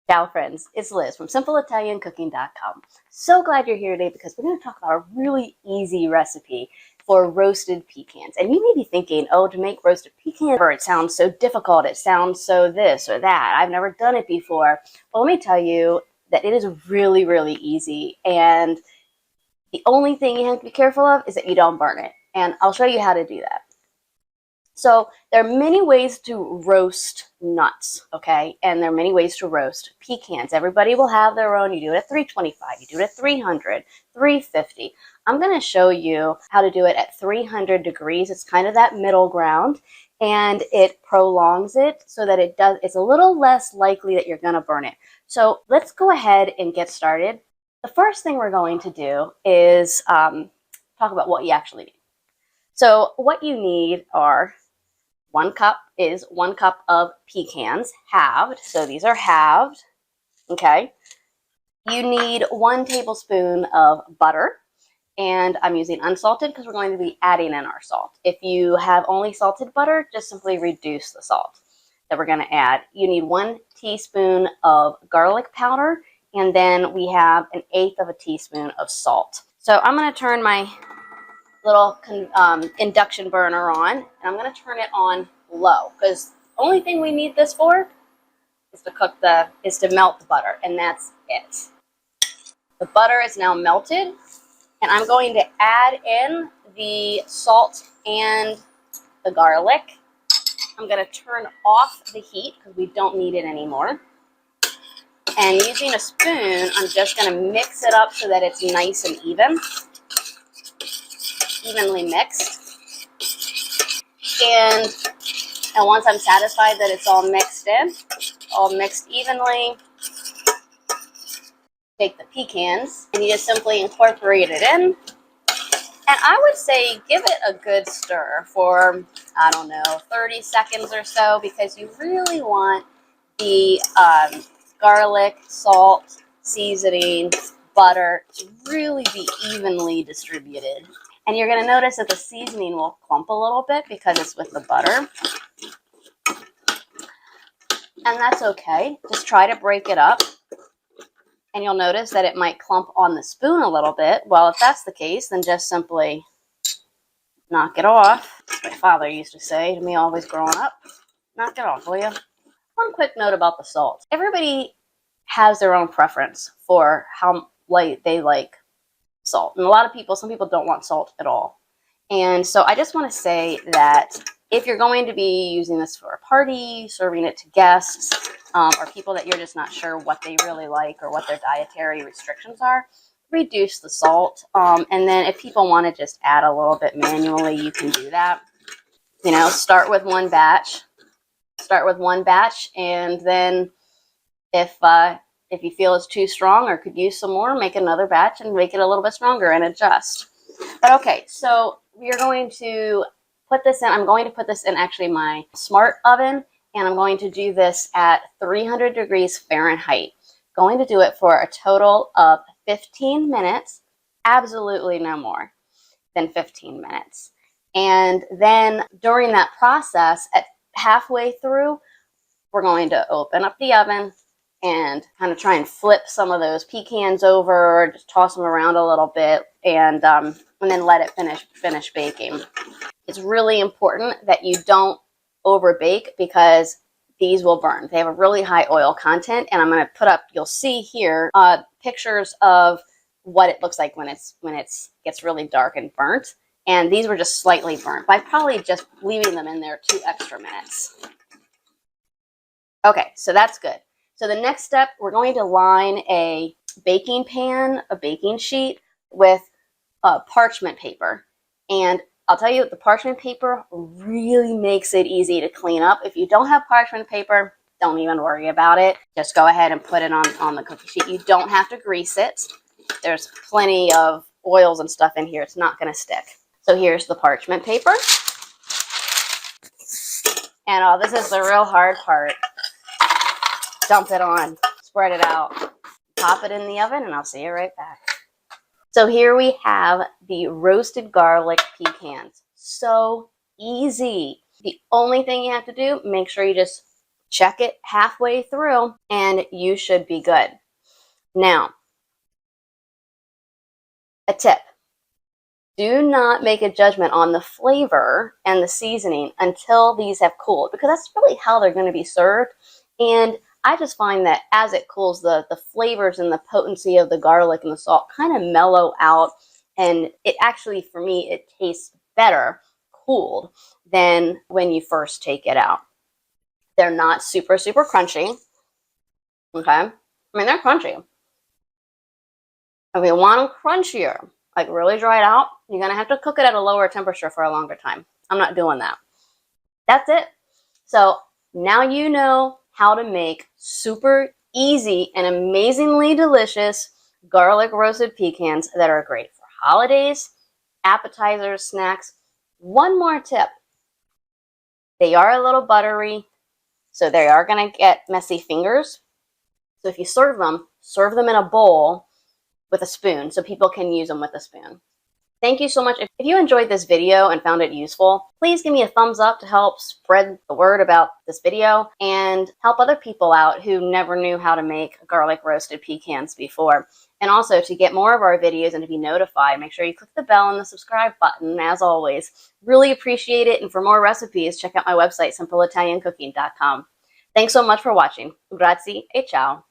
Ciao friends, it's Liz from SimpleItalianCooking.com. So glad you're here today because we're going to talk about a really easy recipe for roasted pecans. And you may be thinking, oh, to make roasted pecans, it sounds so difficult, it sounds so this or that, I've never done it before. Well, let me tell you that it is really, really easy, and the only thing you have to be careful of is that you don't burn it. And I'll show you how to do that. So there are many ways to roast nuts, okay? And there are many ways to roast pecans. Everybody will have their own. You do it at 325, you do it at 300, 350. I'm going to show you how to do it at 300 degrees. It's kind of that middle ground, and it prolongs it so that it's a little less likely that you're going to burn it. So let's go ahead and get started. The first thing we're going to do is talk about what you actually need. So what you need are 1 cup of pecans, halved. So these are halved, okay? You need 1 tablespoon of butter, and I'm using unsalted because we're going to be adding in our salt. If you have only salted butter, just simply reduce the salt that we're going to add. You need 1 teaspoon of garlic powder, and then we have 1/8 of a teaspoon of salt. So I'm going to turn my little induction burner on, and I'm going to turn it on low because the only thing we need this for is to melt the butter, and that's it. The butter is now melted, and I'm going to add in the salt and the garlic. I'm going to turn off the heat because we don't need it anymore. And using a spoon, I'm just going to mix it up so that it's nice and evenly mixed. And once I'm satisfied that it's all mixed evenly, take the pecans and you just simply incorporate it in. And I would say give it a good stir for, I don't know, 30 seconds or so, because you really want the garlic, salt, seasoning, butter to really be evenly distributed. And you're going to notice that the seasoning will clump a little bit because it's with the butter. And that's okay. Just try to break it up. And you'll notice that it might clump on the spoon a little bit. Well, if that's the case, then just simply knock it off. My father used to say to me always growing up, knock it off, will you? One quick note about the salt. Everybody has their own preference for how light they like salt. And some people don't want salt at all. And so I just want to say that if you're going to be using this for a party, serving it to guests, or people that you're just not sure what they really like or what their dietary restrictions are, reduce the salt. And then if people want to just add a little bit manually, you can do that. You know, start with one batch, and then if you feel it's too strong or could use some more, make another batch and make it a little bit stronger and adjust. But okay, so we are going to put this in. I'm going to put this in actually my smart oven, and I'm going to do this at 300 degrees Fahrenheit. Going to do it for a total of 15 minutes, absolutely no more than 15 minutes. And then during that process, at halfway through, we're going to open up the oven and kind of try and flip some of those pecans over, just toss them around a little bit, and then let it finish baking. It's really important that you don't over bake because these will burn. They have a really high oil content, and I'm going to put up, you'll see here, pictures of what it looks like when it gets really dark and burnt. And these were just slightly burnt by probably just leaving them in there 2 extra minutes. Okay, so that's good. So the next step, we're going to line a baking pan, a baking sheet with parchment paper. And I'll tell you, the parchment paper really makes it easy to clean up. If you don't have parchment paper, don't even worry about it. Just go ahead and put it on the cookie sheet. You don't have to grease it. There's plenty of oils and stuff in here. It's not going to stick. So here's the parchment paper. And this is the real hard part. Dump it on, spread it out, pop it in the oven, and I'll see you right back. So here we have the roasted garlic pecans. So easy. The only thing you have to do, make sure you just Check it halfway through and you should be good. Now, a tip. Do not make a judgment on the flavor and the seasoning until these have cooled, because that's really how they're going to be served. And I just find that as it cools, the flavors and the potency of the garlic and the salt kind of mellow out. And it actually, for me, it tastes better cooled than when you first take it out. They're not super, super crunchy. Okay? I mean, they're crunchy. If you want them crunchier, like really dried out, you're going to have to cook it at a lower temperature for a longer time. I'm not doing that. That's it. So now you know how to make super easy and amazingly delicious garlic roasted pecans that are great for holidays, appetizers, snacks. One more tip. They are a little buttery, so they are going to get messy fingers. So if you serve them in a bowl with a spoon so people can use them with a spoon. Thank you so much. If you enjoyed this video and found it useful, please give me a thumbs up to help spread the word about this video and help other people out who never knew how to make garlic roasted pecans before. And also, to get more of our videos and to be notified, make sure you click the bell and the subscribe button, as always. Really appreciate it. And for more recipes, check out my website, simpleitaliancooking.com. Thanks so much for watching. Grazie e ciao.